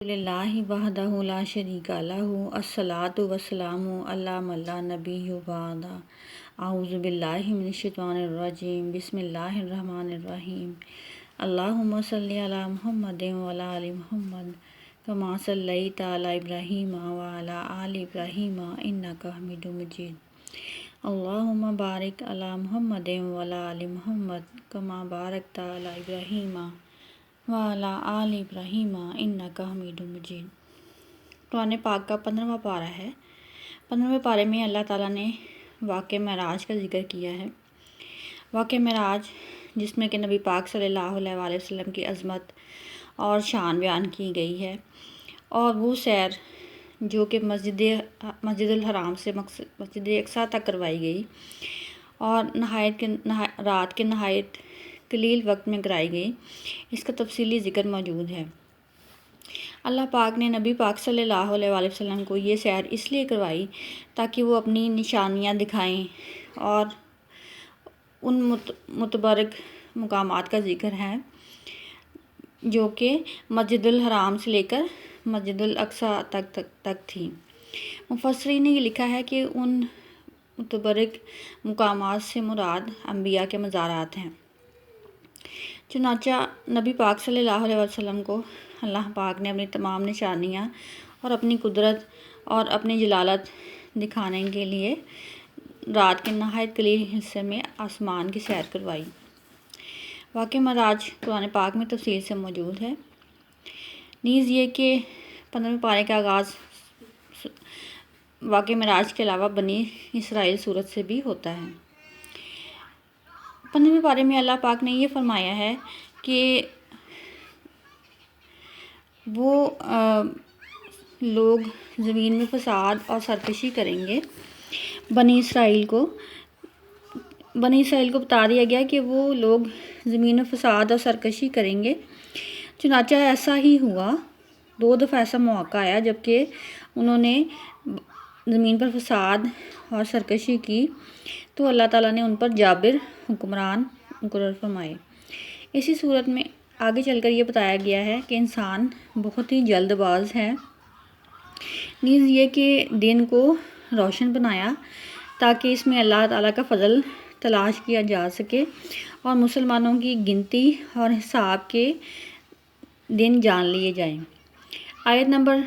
للہ وحدہ لا شریک لہ الصلاۃ والسلام علی من لا نبی بعدہ اعوذ باللہ من الشیطان الرجیم بسم اللہ الرحمن الرحیم اللہم صلی علی محمد وعلی آل محمد کما صلیت علی ابراہیم وعلی آل ابراہیم انک حمید مجید اللہم بارک علی محمد وعلی آل محمد کما بارکت علی ابراہیم وعلی آل ابراہیم انک حمید مجید۔ قرآن پاک کا 15واں پارہ ہے۔ 15ویں پارے میں اللہ تعالیٰ نے واقعہ معراج کا ذکر کیا ہے۔ واقعہ معراج جس میں کہ نبی پاک صلی اللہ علیہ وآلہ وسلم کی عظمت اور شان بیان کی گئی ہے، اور وہ سیر جو کہ مسجد الحرام سے مسجد اقصیٰ تک کروائی گئی اور رات کے نہایت قلیل وقت میں کرائی گئی، اس کا تفصیلی ذکر موجود ہے۔ اللہ پاک نے نبی پاک صلی اللہ علیہ وآلہ وسلم کو یہ سیر اس لیے کروائی تاکہ وہ اپنی نشانیاں دکھائیں، اور ان متبرک مقامات کا ذکر ہے جو کہ مسجد الحرام سے لے کر مسجد الاقصیٰ تک تھی۔ مفسرین نے یہ لکھا ہے کہ ان متبرک مقامات سے مراد انبیاء کے مزارات ہیں۔ چنانچہ نبی پاک صلی اللہ علیہ وسلم کو اللہ پاک نے اپنی تمام نشانیاں اور اپنی قدرت اور اپنی جلالت دکھانے کے لیے رات کے نہایت قلیل حصے میں آسمان کی سیر کروائی۔ واقعہ معراج قرآن پاک میں تفصیل سے موجود ہے۔ نیز یہ کہ 15ویں پارے کا آغاز واقعہ معراج کے علاوہ بنی اسرائیل سورت سے بھی ہوتا ہے۔ 15ویں پارے میں اللہ پاک نے یہ فرمایا ہے کہ وہ لوگ زمین میں فساد اور سرکشی کریں گے۔ بنی اسرائیل کو بتا دیا گیا کہ وہ لوگ زمین میں فساد اور سرکشی کریں گے۔ چنانچہ ایسا ہی ہوا۔ 2 دفعہ ایسا موقع آیا جبکہ انہوں نے زمین پر فساد اور سرکشی کی تو اللہ تعالیٰ نے ان پر جابر حکمران مقرر فرمائے۔ اسی صورت میں آگے چل کر یہ بتایا گیا ہے کہ انسان بہت ہی جلد باز ہے۔ نیز یہ کہ دین کو روشن بنایا تاکہ اس میں اللہ تعالیٰ کا فضل تلاش کیا جا سکے اور مسلمانوں کی گنتی اور حساب کے دن جان لیے جائیں۔ آیت نمبر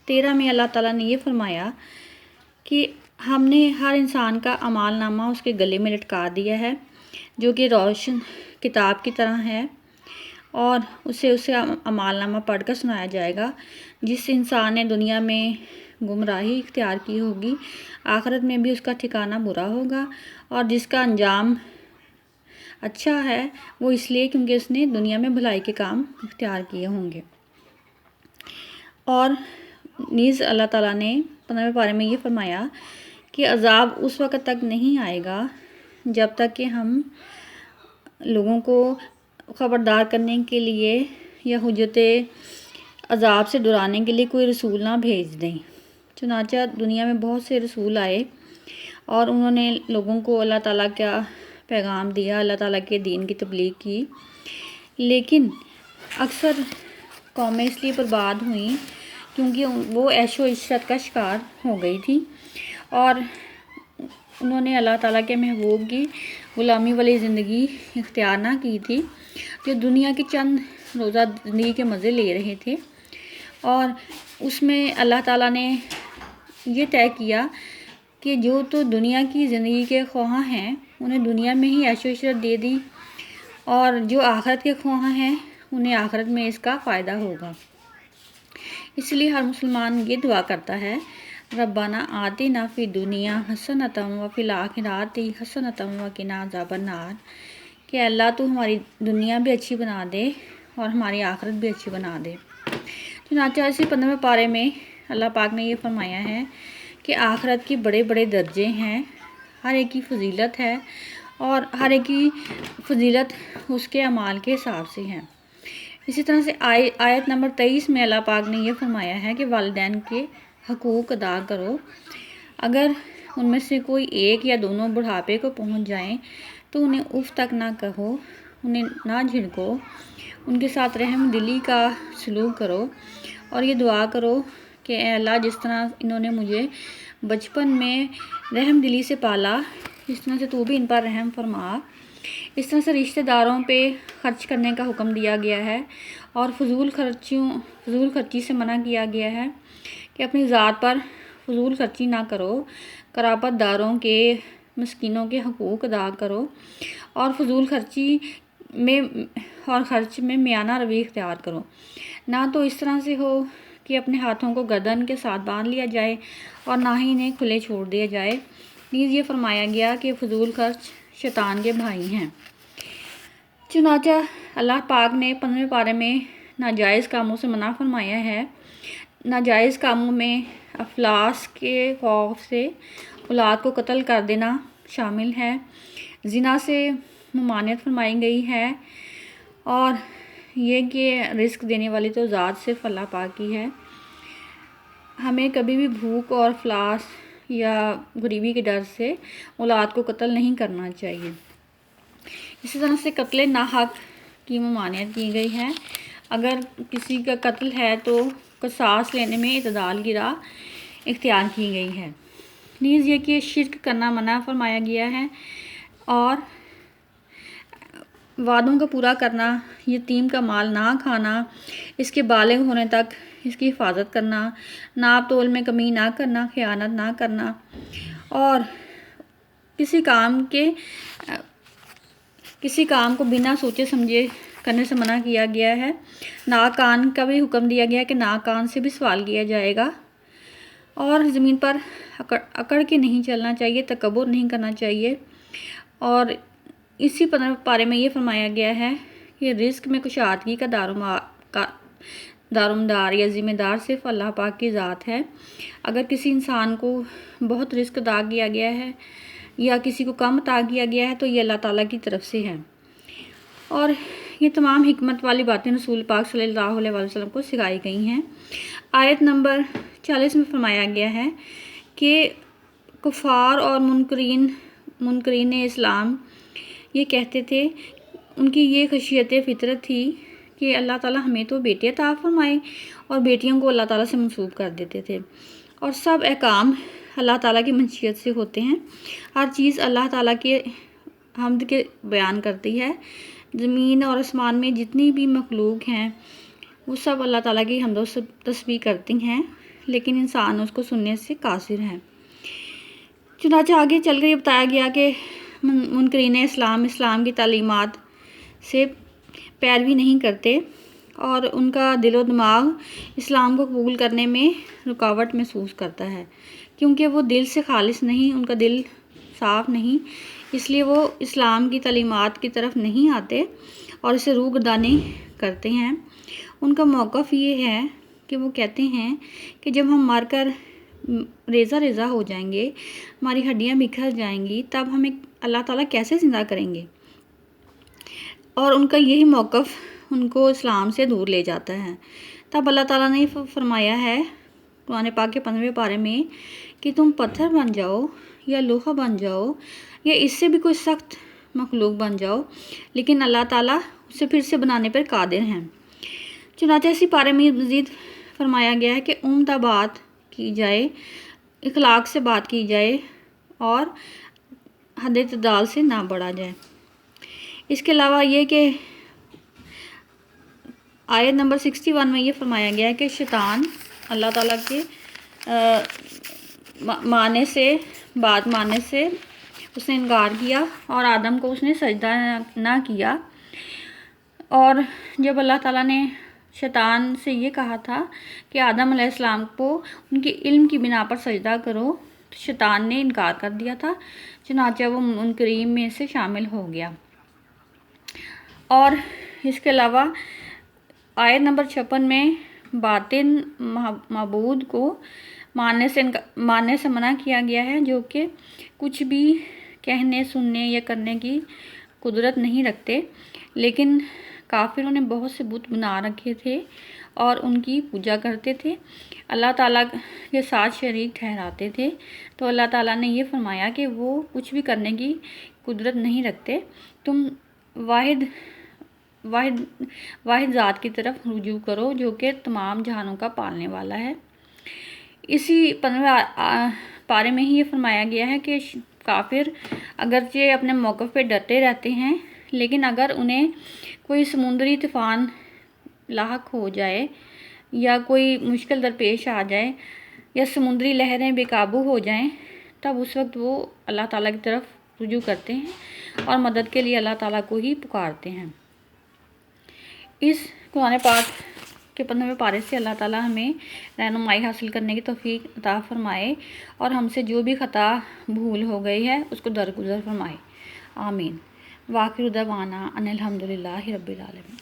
13 میں اللہ تعالیٰ نے یہ فرمایا کہ ہم نے ہر انسان کا اعمال نامہ اس کے گلے میں لٹکا دیا ہے جو کہ روشن کتاب کی طرح ہے، اور اسے اعمال نامہ پڑھ کر سنایا جائے گا۔ جس انسان نے دنیا میں گمراہی اختیار کی ہوگی، آخرت میں بھی اس کا ٹھکانہ برا ہوگا، اور جس کا انجام اچھا ہے وہ اس لیے کیونکہ اس نے دنیا میں بھلائی کے کام اختیار کیے ہوں گے۔ اور نیز اللہ تعالیٰ نے 15ویں پارے میں یہ فرمایا کہ عذاب اس وقت تک نہیں آئے گا جب تک کہ ہم لوگوں کو خبردار کرنے کے لیے یا حجت عذاب سے ڈرانے کے لیے کوئی رسول نہ بھیج دیں۔ چنانچہ دنیا میں بہت سے رسول آئے اور انہوں نے لوگوں کو اللہ تعالیٰ کا پیغام دیا، اللہ تعالیٰ کے دین کی تبلیغ کی، لیکن اکثر قومیں اس لیے برباد ہوئیں کیونکہ وہ عیش و عشرت کا شکار ہو گئی تھی اور انہوں نے اللہ تعالیٰ کے محبوب کی غلامی والی زندگی اختیار نہ کی تھی، جو دنیا کی چند روزہ زندگی کے مزے لے رہے تھے، اور اس میں اللہ تعالیٰ نے یہ طے کیا کہ جو تو دنیا کی زندگی کے خواہاں ہیں انہیں دنیا میں ہی عیش و عشرت دے دی، اور جو آخرت کے خواہاں ہیں انہیں آخرت میں اس کا فائدہ ہوگا۔ اس لیے ہر مسلمان یہ دعا کرتا ہے، ربنا آتنا فی الدنیا حسنۃ وفی الآخرۃ حسنۃ وقنا عذاب النار، کہ اللہ تو ہماری دنیا بھی اچھی بنا دے اور ہماری آخرت بھی اچھی بنا دے۔ چنانچہ اسی 15ویں پارے میں اللہ پاک نے یہ فرمایا ہے کہ آخرت کے بڑے بڑے درجے ہیں، ہر ایک کی فضیلت ہے، اور ہر ایک کی فضیلت اس کے اعمال کے حساب سے ہے۔ اسی طرح سے آیت نمبر 23 میں اللہ پاک نے یہ فرمایا ہے کہ والدین کے حقوق ادا کرو، اگر ان میں سے کوئی ایک یا دونوں بڑھاپے کو پہنچ جائیں تو انہیں اف تک نہ کہو، انہیں نہ جھڑکو، ان کے ساتھ رحم دلی کا سلوک کرو، اور یہ دعا کرو کہ اے اللہ جس طرح انہوں نے مجھے بچپن میں رحم دلی سے پالا، اس طرح سے تو بھی ان پر رحم فرما۔ اس طرح سے رشتہ داروں پہ خرچ کرنے کا حکم دیا گیا ہے اور فضول خرچی سے منع کیا گیا ہے کہ اپنی ذات پر فضول خرچی نہ کرو، قرابت داروں کے، مسکینوں کے حقوق ادا کرو اور فضول خرچ میں میانہ روی اختیار کرو۔ نہ تو اس طرح سے ہو کہ اپنے ہاتھوں کو گردن کے ساتھ باندھ لیا جائے اور نہ ہی انہیں کھلے چھوڑ دیا جائے۔ نیز یہ فرمایا گیا کہ فضول خرچ شیطان کے بھائی ہیں۔ چنانچہ اللہ پاک نے 15ویں پارے میں ناجائز کاموں سے منع فرمایا ہے۔ ناجائز کاموں میں افلاس کے خوف سے اولاد کو قتل کر دینا شامل ہے۔ زنا سے ممانعت فرمائی گئی ہے اور یہ کہ رزق دینے والی تو ذات صرف اللہ پاک کی ہے۔ ہمیں کبھی بھی بھوک اور افلاس یا غریبی کے ڈر سے اولاد کو قتل نہیں کرنا چاہیے۔ اسی طرح سے قتل ناحق کی ممانعت کی گئی ہے۔ اگر کسی کا قتل ہے تو قصاص لینے میں اعتدال کی راہ اختیار کی گئی ہے۔ نیز یہ کہ شرک کرنا منع فرمایا گیا ہے اور وعدوں کا پورا کرنا، یتیم کا مال نہ کھانا، اس کے بالغ ہونے تک اس کی حفاظت کرنا، ناپ تول میں کمی نہ کرنا، خیانت نہ کرنا اور کسی کام کو بنا سوچے سمجھے کرنے سے منع کیا گیا ہے۔ ناکان کا بھی حکم دیا گیا ہے کہ ناکان سے بھی سوال کیا جائے گا اور زمین پر اکڑ کے نہیں چلنا چاہیے، تکبر نہیں کرنا چاہیے۔ اور اسی 15 پارے میں یہ فرمایا گیا ہے کہ رزق میں کشادگی کا دارومدار یا ذمہ دار صرف اللہ پاک کی ذات ہے۔ اگر کسی انسان کو بہت رزق عطا کیا گیا ہے یا کسی کو کم عطا کیا گیا ہے تو یہ اللہ تعالیٰ کی طرف سے ہے۔ اور یہ تمام حکمت والی باتیں رسول پاک صلی اللہ علیہ وسلم کو سکھائی گئی ہیں۔ آیت نمبر 40 میں فرمایا گیا ہے کہ کفار اور منکرین اسلام یہ کہتے تھے، ان کی یہ خشیت فطرت تھی کہ اللہ تعالیٰ ہمیں تو بیٹے عطا فرمائے، اور بیٹیوں کو اللہ تعالیٰ سے منسوب کر دیتے تھے۔ اور سب احکام اللہ تعالیٰ کی مشیت سے ہوتے ہیں، ہر چیز اللہ تعالیٰ کے حمد کے بیان کرتی ہے۔ زمین اور آسمان میں جتنی بھی مخلوق ہیں وہ سب اللہ تعالیٰ کی حمد و تسبیح کرتی ہیں، لیکن انسان اس کو سننے سے قاصر ہے۔ چنانچہ آگے چل کر یہ بتایا گیا کہ منکرین اسلام کی تعلیمات سے پیروی نہیں کرتے اور ان کا دل و دماغ اسلام کو قبول کرنے میں رکاوٹ محسوس کرتا ہے، کیونکہ وہ دل سے خالص نہیں، ان کا دل صاف نہیں، اس لیے وہ اسلام کی تعلیمات کی طرف نہیں آتے اور اسے روگردانی کرتے ہیں۔ ان کا موقف یہ ہے کہ وہ کہتے ہیں کہ جب ہم مر کر ریزہ ریزہ ہو جائیں گے، ہماری ہڈیاں بکھر جائیں گی، تب ہمیں اللہ تعالیٰ کیسے زندہ کریں گے؟ اور ان کا یہی موقف ان کو اسلام سے دور لے جاتا ہے۔ تب اللہ تعالیٰ نے فرمایا ہے قرآن پاک کے 15ویں پارے میں کہ تم پتھر بن جاؤ یا لوہا بن جاؤ یا اس سے بھی کوئی سخت مخلوق بن جاؤ، لیکن اللہ تعالیٰ اسے پھر سے بنانے پر قادر ہیں۔ چنانچہ اسی پارے میں مزید فرمایا گیا ہے کہ عمدہ بات کی جائے، اخلاق سے بات کی جائے اور حد اعتدال سے نہ بڑھا جائے۔ اس کے علاوہ یہ کہ آیت نمبر 61 میں یہ فرمایا گیا ہے کہ شیطان اللہ تعالیٰ کے بات ماننے سے اس نے انکار کیا اور آدم کو اس نے سجدہ نہ کیا۔ اور جب اللہ تعالیٰ نے شیطان سے یہ کہا تھا کہ آدم علیہ السلام کو ان کے علم کی بنا پر سجدہ کرو، تو شیطان نے انکار کر دیا تھا، چنانچہ وہ منکرین میں سے شامل ہو گیا۔ اور اس کے علاوہ آیت نمبر 56 میں باطن معبود کو ماننے سے منع کیا گیا ہے، جو کہ کچھ بھی کہنے، سننے یا کرنے کی قدرت نہیں رکھتے، لیکن کافروں نے بہت سے بت بنا رکھے تھے اور ان کی پوجا کرتے تھے، اللہ تعالیٰ کے ساتھ شریک ٹھہراتے تھے۔ تو اللہ تعالیٰ نے یہ فرمایا کہ وہ کچھ بھی کرنے کی قدرت نہیں رکھتے، تم واحد واحد ذات کی طرف رجوع کرو جو کہ تمام جہانوں کا پالنے والا ہے۔ اسی 15 پارے میں ہی یہ فرمایا گیا ہے کہ کافر اگرچہ اپنے موقف پہ ڈٹے رہتے ہیں، لیکن اگر انہیں کوئی سمندری طوفان لاحق ہو جائے یا کوئی مشکل درپیش آ جائے یا سمندری لہریں بے قابو ہو جائیں، تب اس وقت وہ اللہ تعالیٰ کی طرف رجوع کرتے ہیں اور مدد کے لیے اللہ تعالیٰ کو ہی پکارتے ہیں۔ اس قرآن پاک کے 15ویں پارے سے اللہ تعالیٰ ہمیں رہنمائی حاصل کرنے کی توفیق عطا فرمائے اور ہم سے جو بھی خطا بھول ہو گئی ہے اس کو درگزر فرمائے، آمین۔ وآخر دعوانا ان الحمدللہ رب العالمین۔